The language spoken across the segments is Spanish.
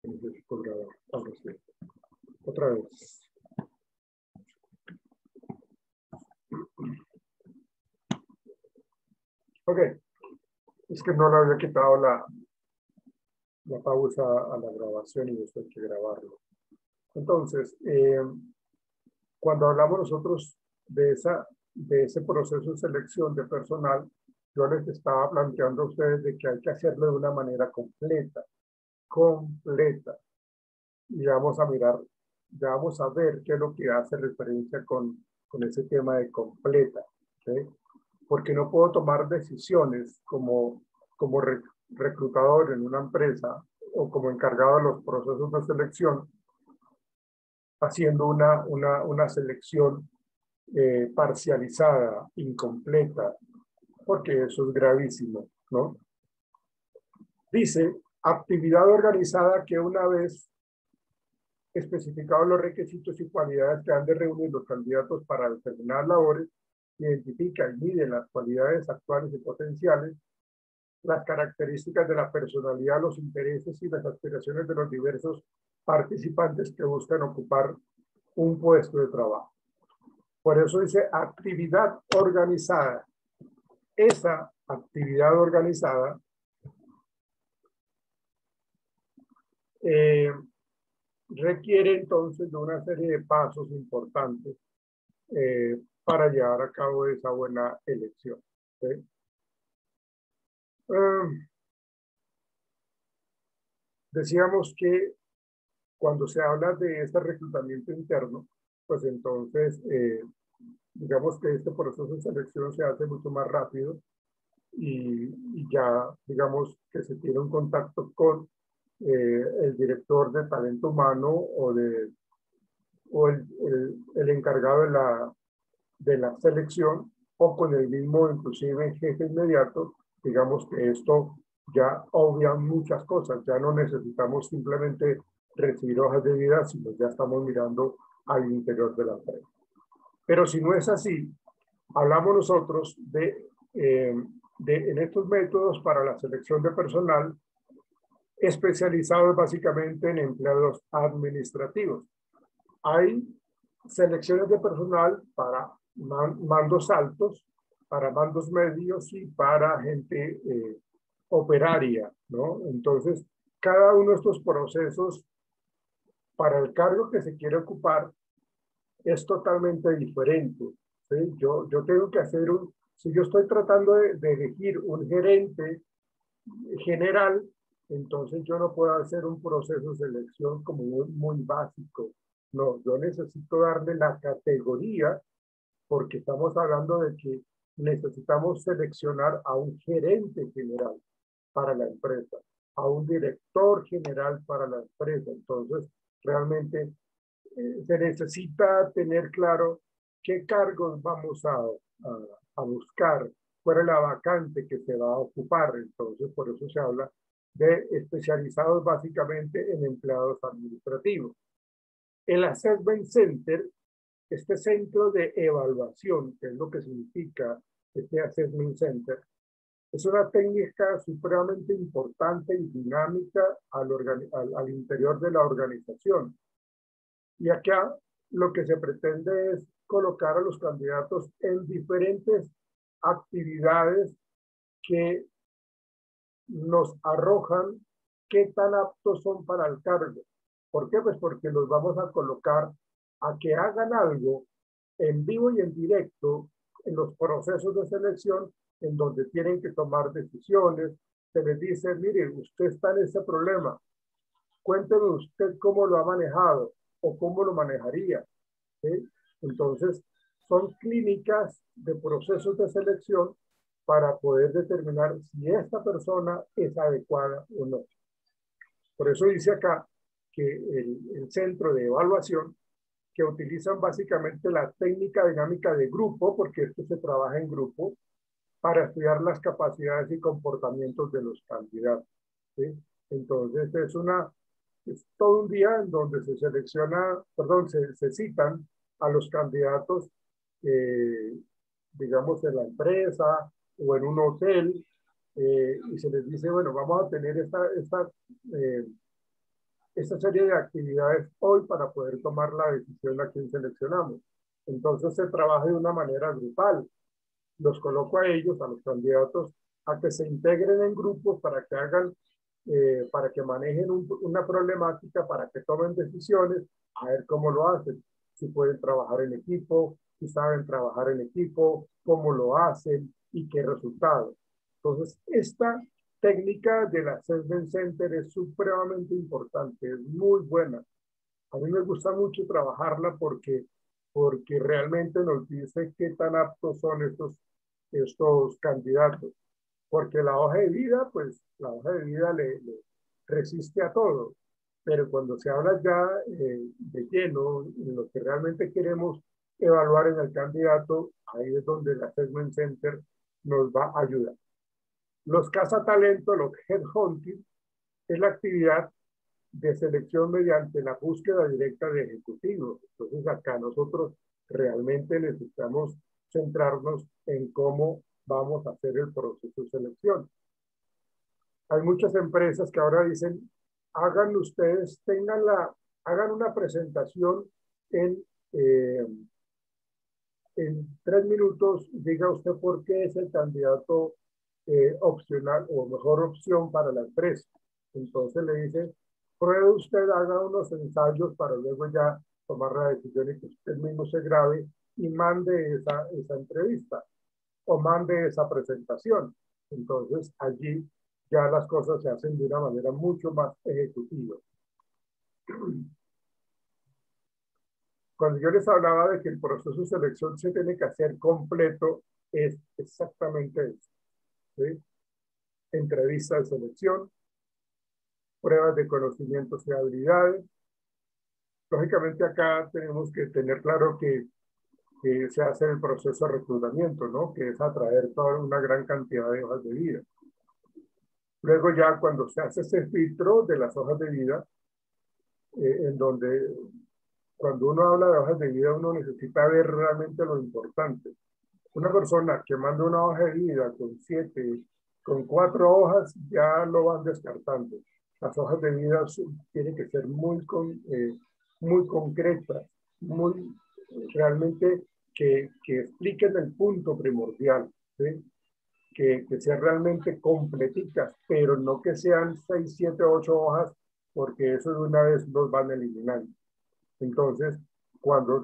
Necesito grabar. Ahora sí. Otra vez. Ok. Es que no le había quitado la pausa a la grabación y esto hay que grabarlo. Entonces, cuando hablamos nosotros de ese proceso de selección de personal, yo les estaba planteando a ustedes de que hay que hacerlo de una manera completa. Y vamos a mirar, ya vamos a ver qué es lo que hace referencia con ese tema de completa. ¿Okay? Porque no puedo tomar decisiones como reclutador en una empresa o como encargado de los procesos de selección, haciendo una selección parcializada, incompleta, porque eso es gravísimo, ¿no? Dice, actividad organizada que una vez especificados los requisitos y cualidades que han de reunir los candidatos para determinadas labores, identifica y mide las cualidades actuales y potenciales, las características de la personalidad, los intereses y las aspiraciones de los diversos participantes que buscan ocupar un puesto de trabajo. Por eso dice actividad organizada. Esa actividad organizada requiere entonces de una serie de pasos importantes para llevar a cabo esa buena elección. ¿Sí? Decíamos que cuando se habla de este reclutamiento interno, pues entonces digamos que este proceso de selección se hace mucho más rápido y ya digamos que se tiene un contacto con el director de talento humano o el encargado de la selección o con el mismo inclusive jefe inmediato. Digamos que esto ya obvia muchas cosas, ya no necesitamos simplemente recibir hojas de vida, sino ya estamos mirando al interior de la empresa. Pero si no es así, hablamos nosotros en estos métodos para la selección de personal especializados básicamente en empleados administrativos. Hay selecciones de personal para mandos altos, para mandos medios y para gente operaria, ¿no? Entonces, cada uno de estos procesos para el cargo que se quiere ocupar es totalmente diferente. ¿Sí? Yo tengo que hacer si yo estoy tratando de elegir un gerente general, entonces yo no puedo hacer un proceso de selección como muy básico. No, yo necesito darle la categoría porque estamos hablando de que necesitamos seleccionar a un gerente general para la empresa, a un director general para la empresa. Entonces, realmente se necesita tener claro qué cargos vamos a buscar, cuál es la vacante que se va a ocupar. Entonces, por eso se habla de especializados básicamente en empleados administrativos. El Assessment Center, este centro de evaluación, que es lo que significa este Assessment Center, es una técnica supremamente importante y dinámica al interior de la organización. Y acá lo que se pretende es colocar a los candidatos en diferentes actividades que nos arrojan qué tan aptos son para el cargo. ¿Por qué? Pues porque los vamos a colocar a que hagan algo en vivo y en directo en los procesos de selección en donde tienen que tomar decisiones. Se les dice, mire, usted está en ese problema. Cuénteme usted cómo lo ha manejado o cómo lo manejaría. ¿Sí? Entonces, son clínicas de procesos de selección para poder determinar si esta persona es adecuada o no. Por eso dice acá que el centro de evaluación, que utilizan básicamente la técnica dinámica de grupo, porque esto se trabaja en grupo, para estudiar las capacidades y comportamientos de los candidatos. ¿Sí? Entonces, es todo un día en donde se selecciona, perdón, se citan a los candidatos, digamos, en la empresa o en un hotel, y se les dice, bueno, vamos a tener esta serie de actividades hoy para poder tomar la decisión a quién seleccionamos. Entonces se trabaja de una manera grupal. Los coloco a ellos, a los candidatos, a que se integren en grupos para que hagan, para que manejen una problemática, para que tomen decisiones, a ver cómo lo hacen. Si pueden trabajar en equipo, si saben trabajar en equipo, cómo lo hacen y qué resultados. Entonces, esta técnica del Assessment Center es supremamente importante, es muy buena. A mí me gusta mucho trabajarla porque realmente nos dice qué tan aptos son estos candidatos. Porque la hoja de vida, pues la hoja de vida le resiste a todo. Pero cuando se habla ya de lleno, en lo que realmente queremos evaluar en el candidato, ahí es donde el Assessment Center nos va a ayudar. Los cazatalentos, los headhunting, es la actividad de selección mediante la búsqueda directa de ejecutivos. Entonces acá nosotros realmente necesitamos centrarnos en cómo vamos a hacer el proceso de selección. Hay muchas empresas que ahora dicen, hagan ustedes, hagan una presentación en, eh, en 3 minutos, diga usted por qué es el candidato opcional o mejor opción para la empresa. Entonces le dicen, pruebe usted, haga unos ensayos para luego ya tomar la decisión y que usted mismo se grabe y mande esa entrevista o mande esa presentación. Entonces allí ya las cosas se hacen de una manera mucho más ejecutiva. Cuando yo les hablaba de que el proceso de selección se tiene que hacer completo, es exactamente eso, ¿sí? Entrevistas de selección, pruebas de conocimientos y habilidades. Lógicamente acá tenemos que tener claro que se hace el proceso de reclutamiento, ¿no? Que es atraer toda una gran cantidad de hojas de vida. Luego ya cuando se hace ese filtro de las hojas de vida, en donde cuando uno habla de hojas de vida, uno necesita ver realmente lo importante. Una persona que manda una hoja de vida con 7, con 4 hojas, ya lo van descartando. Las hojas de vida tienen que ser muy concretas, muy realmente que expliquen el punto primordial, ¿sí? Que sean realmente completicas, pero no que sean 6, 7, 8 hojas, porque eso de una vez los van eliminando. Entonces, cuando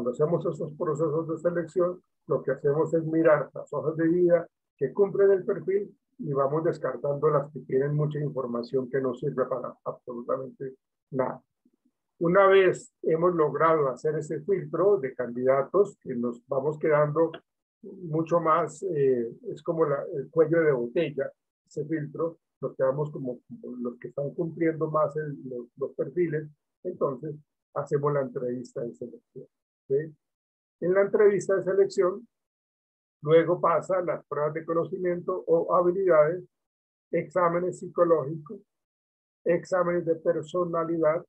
hacemos esos procesos de selección, lo que hacemos es mirar las hojas de vida que cumplen el perfil y vamos descartando las que tienen mucha información que no sirve para absolutamente nada. Una vez hemos logrado hacer ese filtro de candidatos, que nos vamos quedando mucho más, es como el cuello de botella, ese filtro, nos quedamos como los que están cumpliendo más los perfiles, entonces hacemos la entrevista de selección. ¿Sí? En la entrevista de selección, luego pasa las pruebas de conocimiento o habilidades, exámenes psicológicos, exámenes de personalidad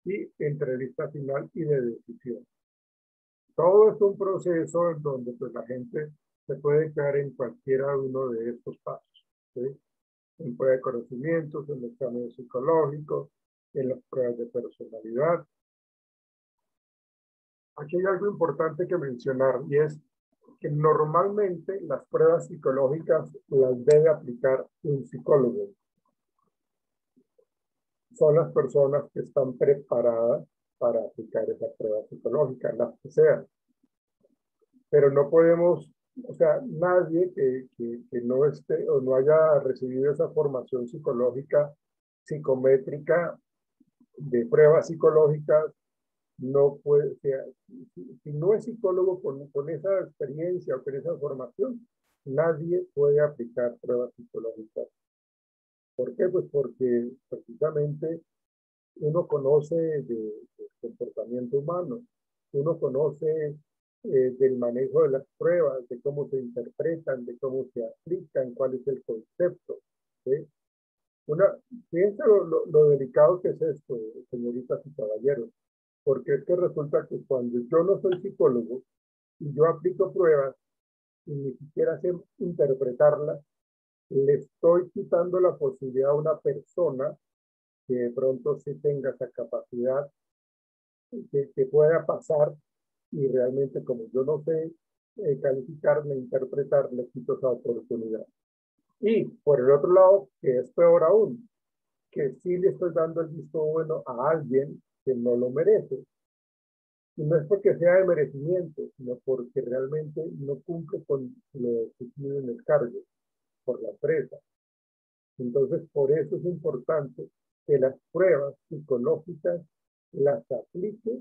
y entrevista final y de decisión. Todo es un proceso en donde pues, la gente se puede quedar en cualquiera uno de estos pasos. ¿Sí? En prueba de conocimientos, en el examen psicológico, en las pruebas de personalidad. Aquí hay algo importante que mencionar y es que normalmente las pruebas psicológicas las debe aplicar un psicólogo. Son las personas que están preparadas para aplicar esa prueba psicológica, las que sean. Pero no podemos, o sea, nadie que no esté o no haya recibido esa formación psicológica, psicométrica, de pruebas psicológicas, no puede, o sea, si no es psicólogo con esa experiencia o con esa formación, nadie puede aplicar pruebas psicológicas. ¿Por qué? Pues porque precisamente uno conoce del comportamiento humano, uno conoce del manejo de las pruebas, de cómo se interpretan, de cómo se aplican, cuál es el concepto. ¿Sí? Fíjense lo delicado que es esto, señoritas y caballeros, porque es que resulta que cuando yo no soy psicólogo y yo aplico pruebas y ni siquiera sé interpretarlas, le estoy quitando la posibilidad a una persona que de pronto sí tenga esa capacidad, que pueda pasar y realmente como yo no sé calificarme, interpretar, le quito esa oportunidad. Y por el otro lado, que es peor aún, que sí le estoy dando el visto bueno a alguien que no lo merece. Y no es porque sea de merecimiento, sino porque realmente no cumple con lo exigido en el cargo por la empresa. Entonces, por eso es importante que las pruebas psicológicas las aplique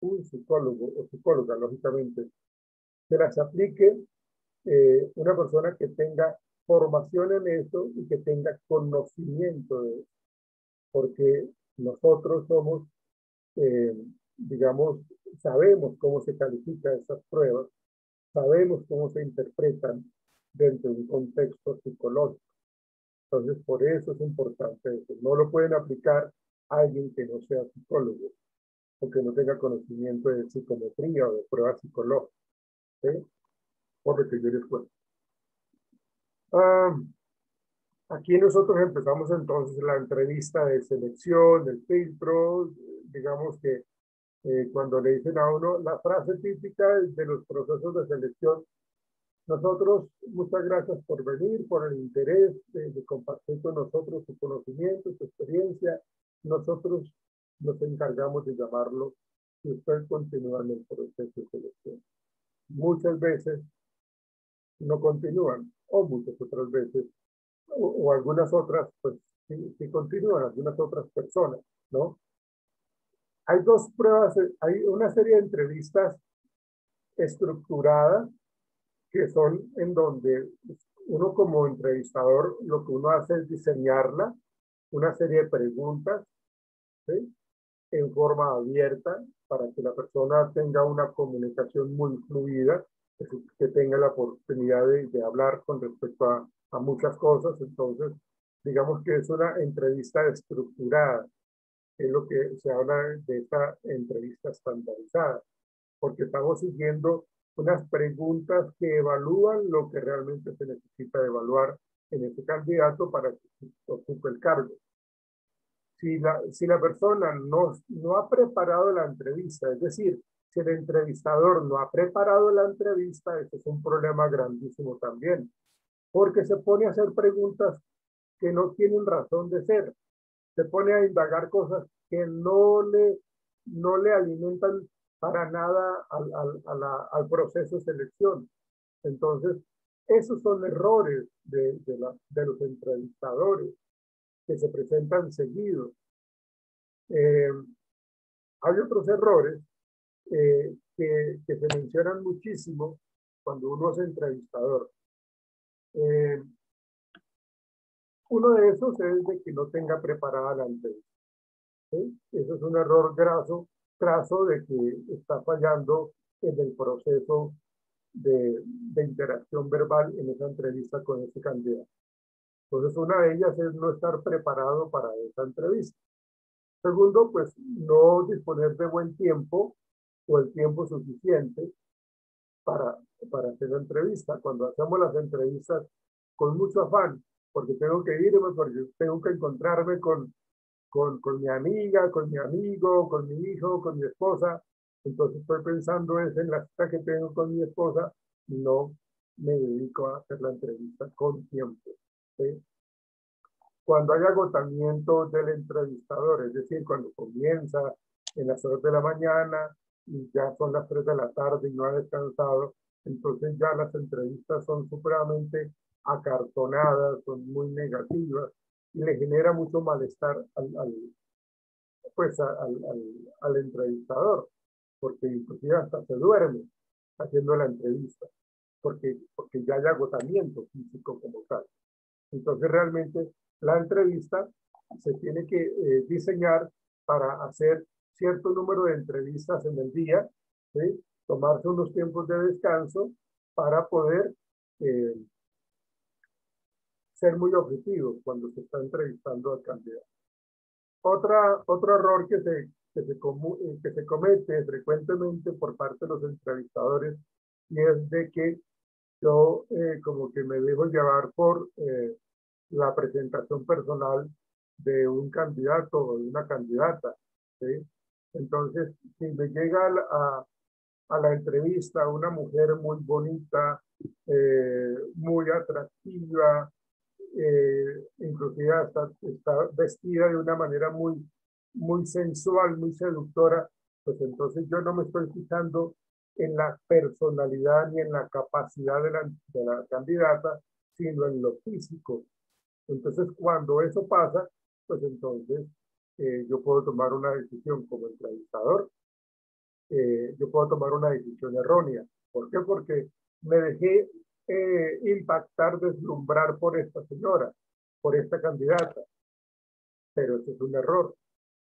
un psicólogo o psicóloga, lógicamente, que las aplique una persona que tenga formación en eso y que tenga conocimiento de eso, porque nosotros somos, eh, digamos, sabemos cómo se califican esas pruebas, sabemos cómo se interpretan dentro de un contexto psicológico. Entonces, por eso es importante eso. No lo pueden aplicar a alguien que no sea psicólogo o que no tenga conocimiento de psicometría o de pruebas psicológicas, ¿sí? Por lo que yo les cuento. Aquí nosotros empezamos entonces la entrevista de selección, el filtro, digamos que cuando le dicen a uno la frase típica de los procesos de selección, nosotros, muchas gracias por venir, por el interés de compartir con nosotros su conocimiento, su experiencia. Nosotros nos encargamos de llamarlo si usted continúa en el proceso de selección. Muchas veces no continúan, o muchas otras veces, o algunas otras, pues sí continúan, algunas otras personas, ¿no? Hay dos pruebas, hay una serie de entrevistas estructuradas que son en donde uno como entrevistador lo que uno hace es diseñarla, una serie de preguntas, ¿sí? En forma abierta para que la persona tenga una comunicación muy fluida, que tenga la oportunidad de hablar con respecto a muchas cosas. Entonces, digamos que es una entrevista estructurada, es lo que se habla de esta entrevista estandarizada, porque estamos siguiendo unas preguntas que evalúan lo que realmente se necesita evaluar en ese candidato para que ocupe el cargo. Si la persona no ha preparado la entrevista, es decir, si el entrevistador no ha preparado la entrevista, eso es un problema grandísimo también, porque se pone a hacer preguntas que no tienen razón de ser, se pone a indagar cosas que no le alimentan para nada al proceso de selección. Entonces, esos son errores de los entrevistadores que se presentan seguidos. Eh, Hay otros errores que se mencionan muchísimo cuando uno es entrevistador. Eh, Uno de esos es de que no tenga preparada la entrevista, ¿sí? Eso es un error graso de que está fallando en el proceso de interacción verbal en esa entrevista con ese candidato. Entonces, una de ellas es no estar preparado para esa entrevista. Segundo, pues no disponer de buen tiempo o el tiempo suficiente para, para hacer la entrevista. Cuando hacemos las entrevistas con mucho afán, porque tengo que irme, porque tengo que encontrarme con mi amiga, con mi amigo, con mi hijo, con mi esposa. Entonces estoy pensando es en la cita que tengo con mi esposa y no me dedico a hacer la entrevista con tiempo, ¿sí? Cuando hay agotamiento del entrevistador, es decir, cuando comienza en las horas de la mañana y ya son las 3 de la tarde y no ha descansado, entonces ya las entrevistas son supremamente acartonadas, son muy negativas y le genera mucho malestar pues al entrevistador, porque inclusive hasta se duerme haciendo la entrevista, porque ya hay agotamiento físico como tal. Entonces realmente la entrevista se tiene que diseñar para hacer cierto número de entrevistas en el día, ¿sí? Tomarse unos tiempos de descanso para poder eh, ser muy objetivo cuando se está entrevistando al candidato. Otro error que se comete frecuentemente por parte de los entrevistadores y es de que yo como que me dejo llevar por la presentación personal de un candidato o de una candidata, ¿sí? Entonces, si me llega a la entrevista una mujer muy bonita, muy atractiva, inclusive hasta está vestida de una manera muy sensual, muy seductora, pues entonces yo no me estoy fijando en la personalidad ni en la capacidad de la candidata, sino en lo físico. Entonces, cuando eso pasa, pues entonces yo puedo tomar una decisión como entrevistador, yo puedo tomar una decisión errónea. ¿Por qué? Porque me dejé impactar, deslumbrar por esta señora, por esta candidata, pero eso es un error.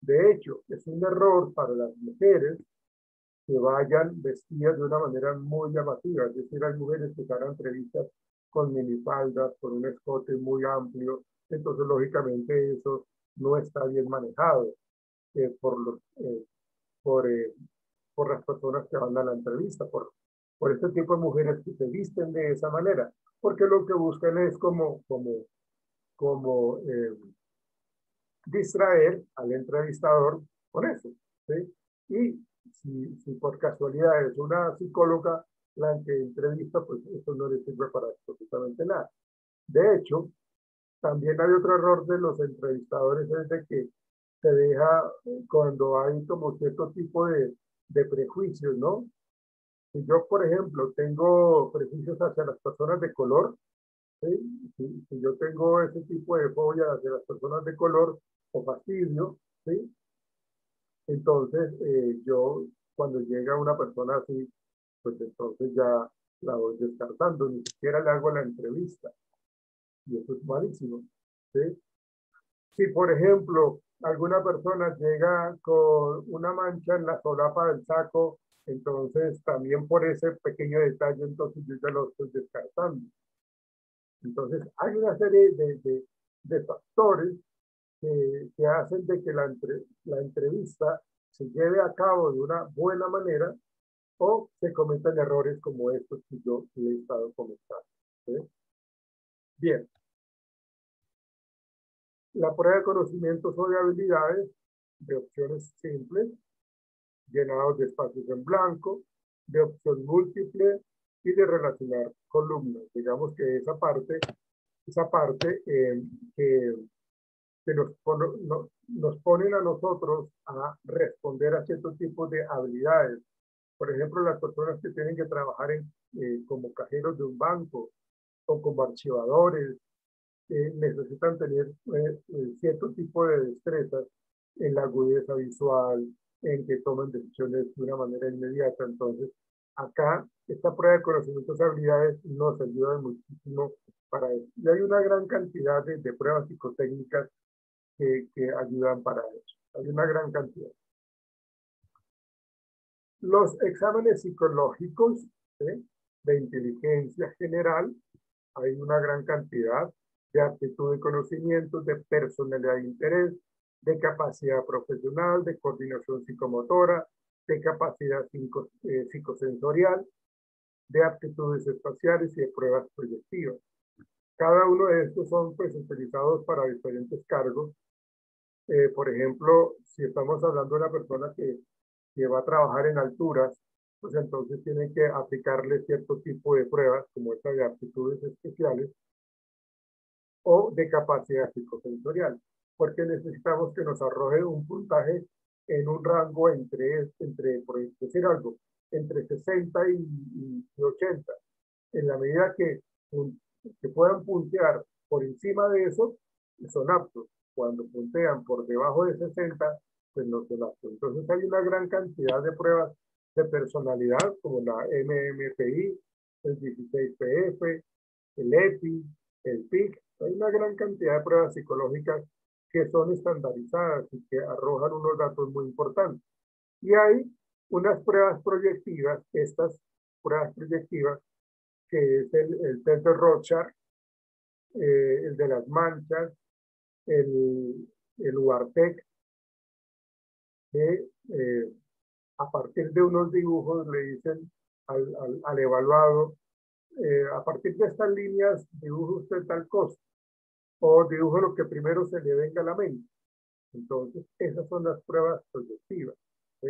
De hecho, es un error para las mujeres que vayan vestidas de una manera muy llamativa. Es decir, hay mujeres que harán entrevistas con minifaldas, con un escote muy amplio. Entonces, lógicamente, eso no está bien manejado por, por, eh, por las personas que van a la entrevista, por este tipo de mujeres que se visten de esa manera, porque lo que buscan es como distraer al entrevistador con eso, ¿sí? Y si por casualidad es una psicóloga la que entrevista, pues eso no le sirve para absolutamente nada. De hecho, también hay otro error de los entrevistadores, es de que se deja cuando hay como cierto tipo de prejuicios, ¿no? Si yo, por ejemplo, tengo prejuicios hacia las personas de color, ¿sí? Si yo tengo ese tipo de fobia hacia las personas de color o fastidio, ¿sí? Entonces, yo, cuando llega una persona así, pues entonces ya la voy descartando, ni siquiera le hago la entrevista. Y eso es malísimo, ¿sí? Si, por ejemplo, alguna persona llega con una mancha en la solapa del saco, entonces también por ese pequeño detalle, entonces yo ya lo estoy descartando. Entonces, hay una serie de factores que hacen de que la entrevista se lleve a cabo de una buena manera o se cometan errores como estos que yo le he estado comentando, ¿sí? Bien, la prueba de conocimientos o de habilidades de opciones simples, llenados de espacios en blanco, de opción múltiple y de relacionar columnas. Digamos que esa parte que nos ponen a nosotros a responder a ciertos tipos de habilidades. Por ejemplo, las personas que tienen que trabajar como cajeros de un banco o como archivadores, necesitan tener cierto tipo de destrezas en la agudeza visual, en que tomen decisiones de una manera inmediata. Entonces, acá, esta prueba de conocimientos y habilidades nos ayuda muchísimo para eso. Y hay una gran cantidad de pruebas psicotécnicas que ayudan para eso. Hay una gran cantidad. Los exámenes psicológicos, ¿sí?, de inteligencia general, hay una gran cantidad de aptitud y conocimientos, de personalidad e interés, de capacidad profesional, de coordinación psicomotora, de capacidad psicosensorial, de aptitudes espaciales y de pruebas proyectivas. Cada uno de estos son pues utilizados para diferentes cargos. Por ejemplo, si estamos hablando de una persona que va a trabajar en alturas, pues entonces tienen que aplicarle cierto tipo de pruebas, como esta de aptitudes especiales o de capacidad psicosensorial, porque necesitamos que nos arroje un puntaje en un rango por decir algo, entre 60 y 80. En la medida que puedan puntear por encima de eso, son aptos. Cuando puntean por debajo de 60, pues no son aptos. Entonces hay una gran cantidad de pruebas de personalidad, como la MMPI, el 16PF, el EPI, el PIC. Hay una gran cantidad de pruebas psicológicas que son estandarizadas y que arrojan unos datos muy importantes. Y hay unas pruebas proyectivas, estas pruebas proyectivas, que es el test de Rorschach, el de las manchas, el UARTEC, que a partir de unos dibujos le dicen al evaluado, a partir de estas líneas dibuje usted tal cosa. o dibujo lo que primero se le venga a la mente. Entonces, esas son las pruebas proyectivas. ¿Sí?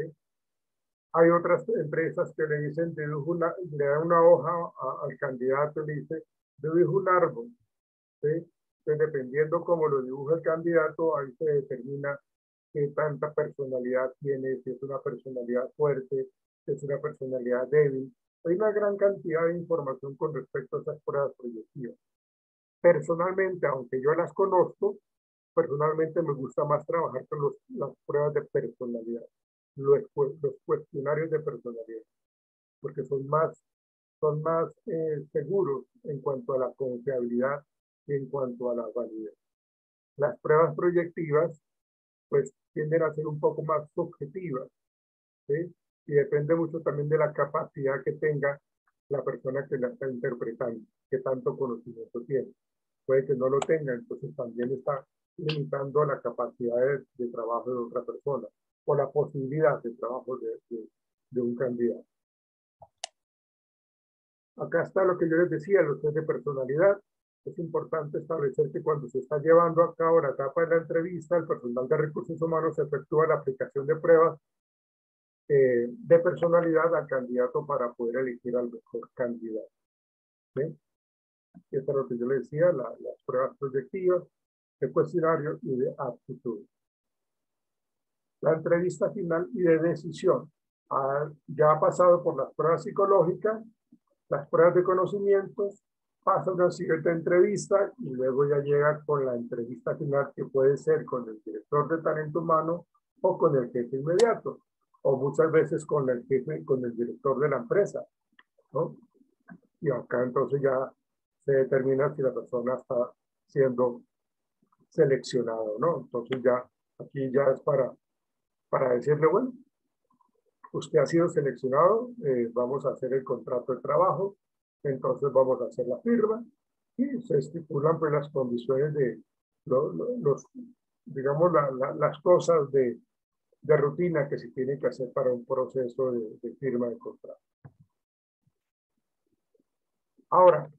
Hay otras empresas que le dicen, le dan una hoja al candidato y le dice, dibujo un árbol. ¿Sí? Entonces, dependiendo cómo lo dibuja el candidato, ahí se determina qué tanta personalidad tiene, si es una personalidad fuerte, si es una personalidad débil. Hay una gran cantidad de información con respecto a esas pruebas proyectivas. Personalmente, aunque yo las conozco, personalmente me gusta más trabajar con las pruebas de personalidad, los cuestionarios de personalidad, porque son más seguros en cuanto a la confiabilidad y en cuanto a la validez. Las pruebas proyectivas, pues, tienden a ser un poco más subjetivas, ¿sí? Y depende mucho también de la capacidad que tenga la persona que la está interpretando, qué tanto conocimiento tiene. Puede que no lo tenga, entonces también está limitando la capacidad de trabajo de otra persona o la posibilidad de trabajo de un candidato. Acá está lo que yo les decía, los test de personalidad. Es importante establecer que cuando se está llevando a cabo la etapa de la entrevista, el personal de recursos humanos efectúa la aplicación de pruebas de personalidad al candidato para poder elegir al mejor candidato. ¿Sí? Esto es lo que yo les decía, las pruebas proyectivas, de cuestionario y de aptitud. La entrevista final y de decisión. Ya ha pasado por las pruebas psicológicas, las pruebas de conocimientos, pasa una siguiente entrevista y luego ya llega con la entrevista final, que puede ser con el director de talento humano o con el jefe inmediato, o muchas veces con el jefe, con el director de la empresa, ¿no? Y acá entonces ya se determina si la persona está siendo seleccionado, ¿no? Entonces ya aquí ya es para decirle, bueno, usted ha sido seleccionado, vamos a hacer el contrato de trabajo, entonces vamos a hacer la firma y se estipulan pues las condiciones de los digamos, las cosas de rutina que se tienen que hacer para un proceso de firma de contrato. Ahora,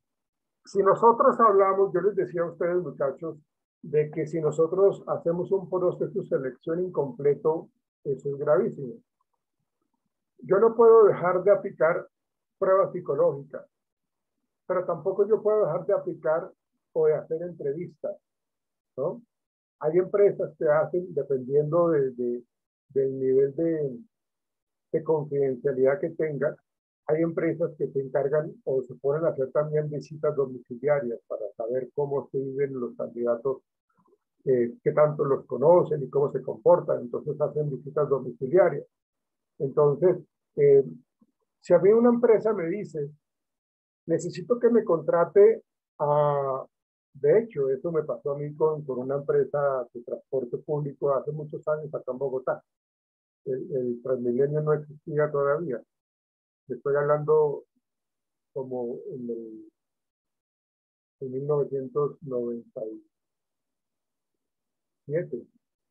si nosotros hablamos, yo les decía a ustedes, muchachos, de que si nosotros hacemos un proceso de selección incompleto, eso es gravísimo. Yo no puedo dejar de aplicar pruebas psicológicas, pero tampoco yo puedo dejar de aplicar o de hacer entrevistas, ¿no? Hay empresas que hacen, dependiendo del nivel de confidencialidad que tengan, hay empresas que se encargan o se ponen a hacer también visitas domiciliarias para saber cómo se viven los candidatos, qué tanto los conocen y cómo se comportan. Entonces hacen visitas domiciliarias. Entonces, si a mí una empresa me dice, necesito que me contrate a... De hecho, eso me pasó a mí con una empresa de transporte público hace muchos años acá en Bogotá. El Transmilenio no existía todavía. Estoy hablando como en 1997,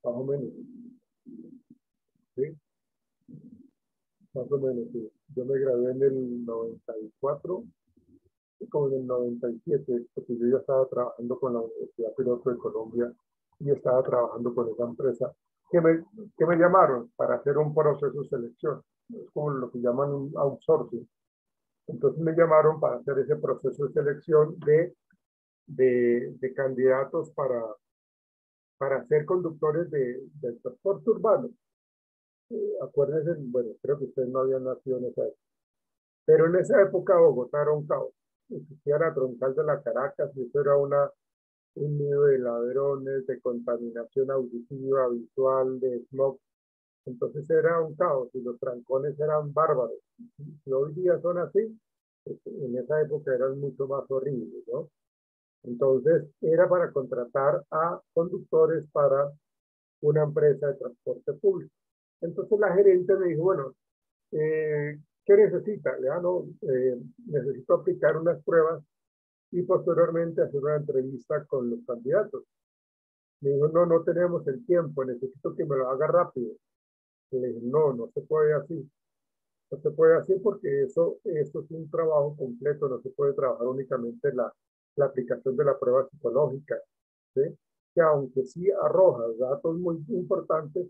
más o menos. ¿Sí? Más o menos, sí. Yo me gradué en el 94 y como en el 97, porque yo ya estaba trabajando con la Universidad Piloto de Colombia y estaba trabajando con esa empresa que me llamaron para hacer un proceso de selección. Es como lo que llaman un outsourcing. Entonces me llamaron para hacer ese proceso de selección de candidatos para ser conductores del transporte urbano. Acuérdense, bueno, creo que ustedes no habían nacido en esa época. Pero en esa época Bogotá era un caos. Existía la troncal de la Caracas y eso era un nido de ladrones, de contaminación auditiva, visual, de smog. Entonces era un caos y los trancones eran bárbaros. Si hoy día son así, pues en esa época eran mucho más horribles, ¿no? Entonces era para contratar a conductores para una empresa de transporte público. Entonces la gerente me dijo, bueno, ¿qué necesita? Ya no, necesito aplicar unas pruebas y posteriormente hacer una entrevista con los candidatos. Me dijo, no, no tenemos el tiempo, necesito que me lo haga rápido. Le dije, no, no se puede así. No se puede así porque eso es un trabajo completo, no se puede trabajar únicamente la aplicación de la prueba psicológica. ¿sí? Que aunque sí arroja datos muy importantes,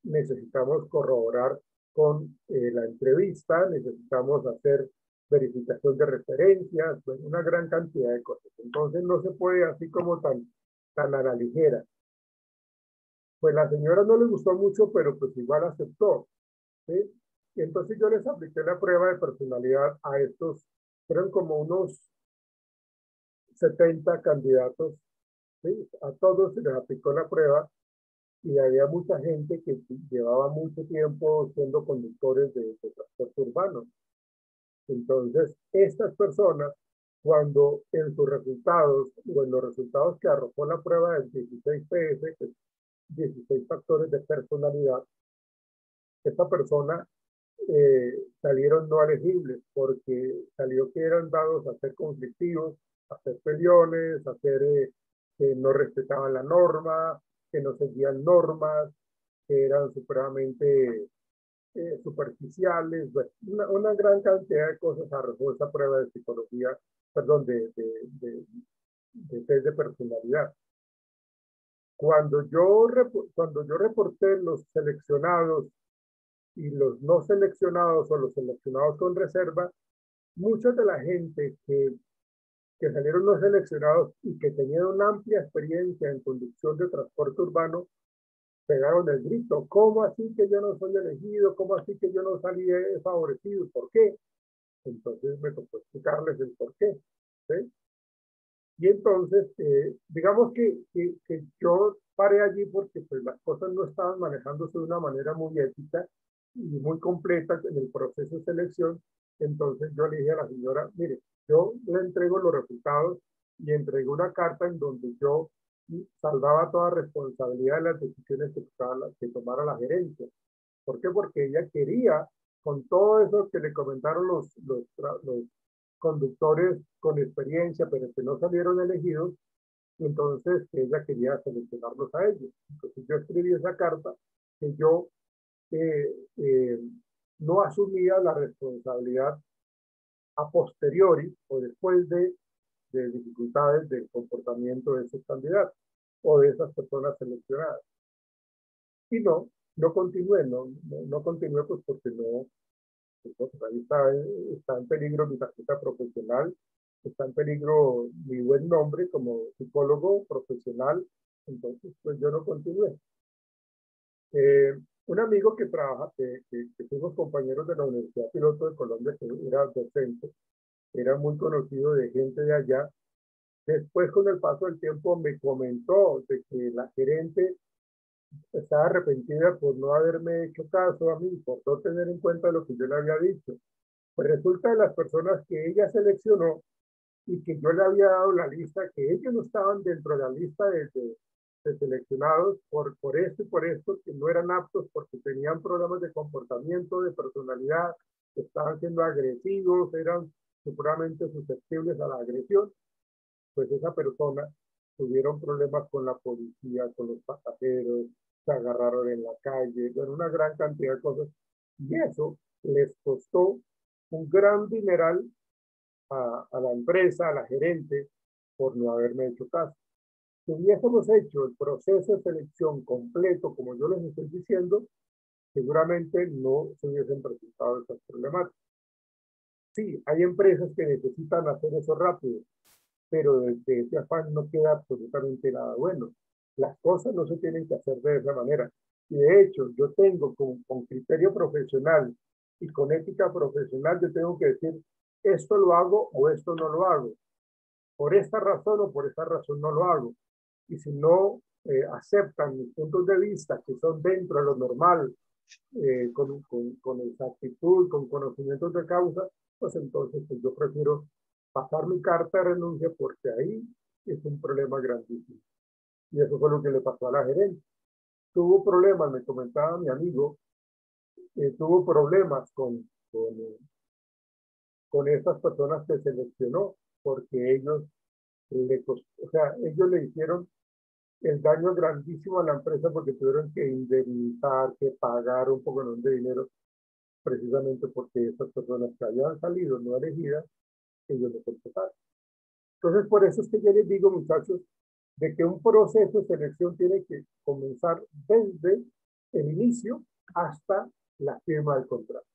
necesitamos corroborar con la entrevista, necesitamos hacer verificación de referencias, bueno, una gran cantidad de cosas. Entonces no se puede así como tan a la ligera. Pues la señora no le gustó mucho, pero pues igual aceptó, ¿sí? Y entonces yo les apliqué la prueba de personalidad a estos, fueron como unos 70 candidatos, ¿sí? A todos se les aplicó la prueba y había mucha gente que llevaba mucho tiempo siendo conductores de transporte urbano. Entonces, estas personas, cuando en sus resultados, o en los resultados que arrojó la prueba del 16 PS, que es 16 factores de personalidad, esta persona salieron no elegibles porque salió que eran dados a ser conflictivos, a ser peleones, a ser que no respetaban la norma, que no seguían normas, que eran supremamente superficiales, bueno, una gran cantidad de cosas arrojó esa prueba de psicología, perdón, de test de personalidad. Cuando yo reporté los seleccionados y los no seleccionados o los seleccionados con reserva, mucha de la gente que salieron no seleccionados y que tenían una amplia experiencia en conducción de transporte urbano, pegaron el grito, ¿cómo así que yo no soy elegido? ¿Cómo así que yo no salí favorecido? ¿Por qué? Entonces me tocó explicarles el por qué, ¿sí? Y entonces, digamos que yo paré allí porque pues, las cosas no estaban manejándose de una manera muy ética y muy completa en el proceso de selección. Entonces yo le dije a la señora, mire, yo le entrego los resultados y entregué una carta en donde yo salvaba toda responsabilidad de las decisiones que tomara la gerencia. ¿Por qué? Porque ella quería, con todo eso que le comentaron los conductores con experiencia, pero que no salieron elegidos, entonces ella quería seleccionarlos a ellos. Entonces yo escribí esa carta que yo eh, eh, no asumía la responsabilidad a posteriori o después de dificultades del comportamiento de esos candidatos o de esas personas seleccionadas. Y no continué, no continué pues porque no, pues, ahí está en peligro mi tarjeta profesional, está en peligro mi buen nombre como psicólogo profesional, entonces pues yo no continué. Un amigo que trabaja, que fuimos compañeros de la Universidad Piloto de Colombia, que era docente, era muy conocido de gente de allá. Después, con el paso del tiempo, me comentó de que la gerente estaba arrepentida por no haberme hecho caso a mí, por no tener en cuenta lo que yo le había dicho. Pues resulta de las personas que ella seleccionó y que yo le había dado la lista, que ellos no estaban dentro de la lista de seleccionados por esto y por esto, que no eran aptos porque tenían problemas de comportamiento, de personalidad, estaban siendo agresivos, eran seguramente susceptibles a la agresión, pues esa persona tuvieron problemas con la policía, con los pasajeros, se agarraron en la calle, bueno, una gran cantidad de cosas. Y eso les costó un gran dineral a la empresa, a la gerente, por no haberme hecho caso. Si hubiésemos hecho el proceso de selección completo, como yo les estoy diciendo, seguramente no se hubiesen presentado estas problemáticas. Sí, hay empresas que necesitan hacer eso rápido, pero desde ese afán no queda absolutamente nada bueno. Las cosas no se tienen que hacer de esa manera. Y de hecho, yo tengo con criterio profesional y con ética profesional, yo tengo que decir, esto lo hago o esto no lo hago. Por esta razón o por esta razón no lo hago. Y si no aceptan mis puntos de vista, que son dentro de lo normal, con exactitud, con conocimientos de causa, pues entonces pues yo prefiero pasar mi carta de renuncia porque ahí es un problema grandísimo. Y eso fue lo que le pasó a la gerente. Tuvo problemas, me comentaba mi amigo, tuvo problemas con estas personas que seleccionó porque ellos o sea, ellos le hicieron el daño grandísimo a la empresa porque tuvieron que indemnizar, que pagar un poco de dinero precisamente porque estas personas que habían salido no elegidas, ellos lo contrataron. Entonces, por eso es que yo les digo, muchachos, de que un proceso de selección tiene que comenzar desde el inicio hasta la firma del contrato.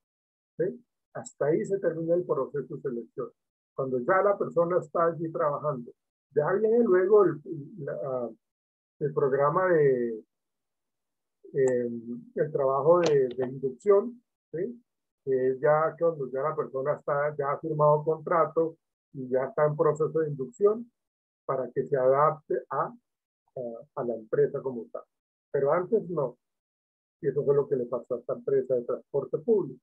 ¿Sí? Hasta ahí se termina el proceso de selección. Cuando ya la persona está allí trabajando, ya viene luego el programa el trabajo de inducción, ¿sí? Que es ya cuando ya la persona ya ha firmado contrato y ya está en proceso de inducción para que se adapte a la empresa como tal. Pero antes no. Y eso fue lo que le pasó a esta empresa de transporte público.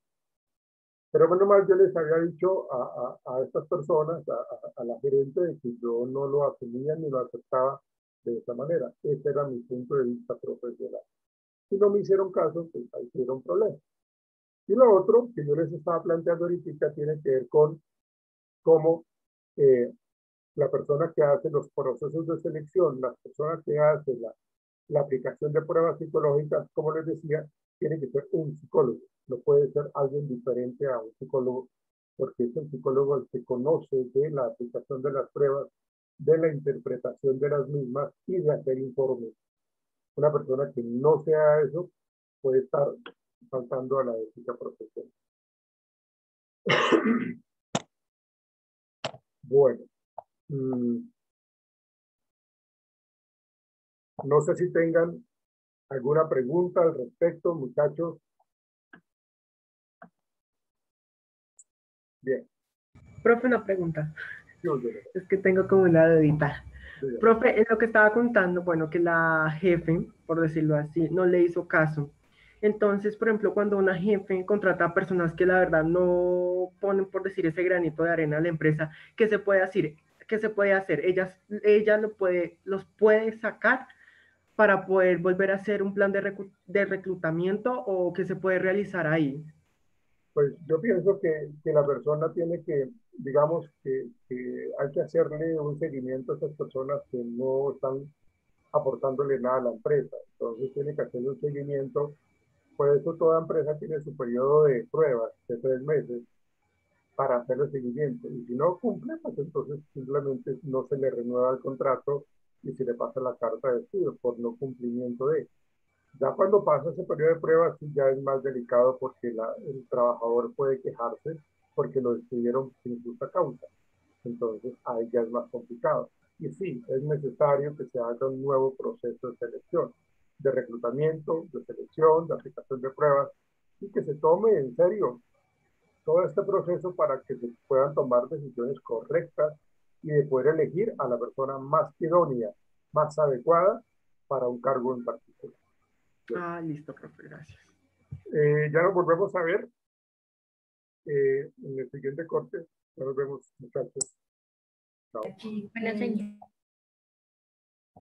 Pero bueno, más yo les había dicho a estas personas, a la gerente, de que yo no lo asumía ni lo aceptaba de esa manera. Ese era mi punto de vista profesional. Si no me hicieron caso, pues ahí tuvieron problemas. Y lo otro que yo les estaba planteando ahorita tiene que ver con cómo la persona que hace los procesos de selección, la persona que hace la aplicación de pruebas psicológicas, como les decía, tiene que ser un psicólogo. No puede ser alguien diferente a un psicólogo, porque es el psicólogo el que conoce de la aplicación de las pruebas, de la interpretación de las mismas y de hacer informes. Una persona que no sea eso puede estar faltando a la ética profesional. Bueno, no sé si tengan alguna pregunta al respecto, muchachos. Bien. Profe, una pregunta. Yo. Es que tengo como una dudita. Profe, en lo que estaba contando, bueno, que la jefe, por decirlo así, no le hizo caso. Entonces, por ejemplo, cuando una jefe contrata a personas que la verdad no ponen, por decir, ese granito de arena a la empresa, ¿qué se puede hacer? ¿Qué se puede hacer? Ella los puede sacar para poder volver a hacer un plan de reclutamiento o qué se puede realizar ahí. Pues yo pienso que la persona tiene que, digamos, que hay que hacerle un seguimiento a esas personas que no están aportándole nada a la empresa. Entonces tiene que hacerle un seguimiento. Por eso toda empresa tiene su periodo de pruebas de 3 meses para hacerle seguimiento. Y si no cumple, pues entonces simplemente no se le renueva el contrato y se le pasa la carta de despido por no cumplimiento de. Ya cuando pasa ese periodo de pruebas, sí ya es más delicado porque el trabajador puede quejarse porque lo despidieron sin justa causa. Entonces, ahí ya es más complicado. Y sí, es necesario que se haga un nuevo proceso de selección, de reclutamiento, de selección, de aplicación de pruebas, y que se tome en serio todo este proceso para que se puedan tomar decisiones correctas y de poder elegir a la persona más idónea, más adecuada para un cargo en particular. Ah, listo, profe, gracias. Ya nos volvemos a ver en el siguiente corte. Ya nos vemos, muchachos. Chao. Aquí, buena señal.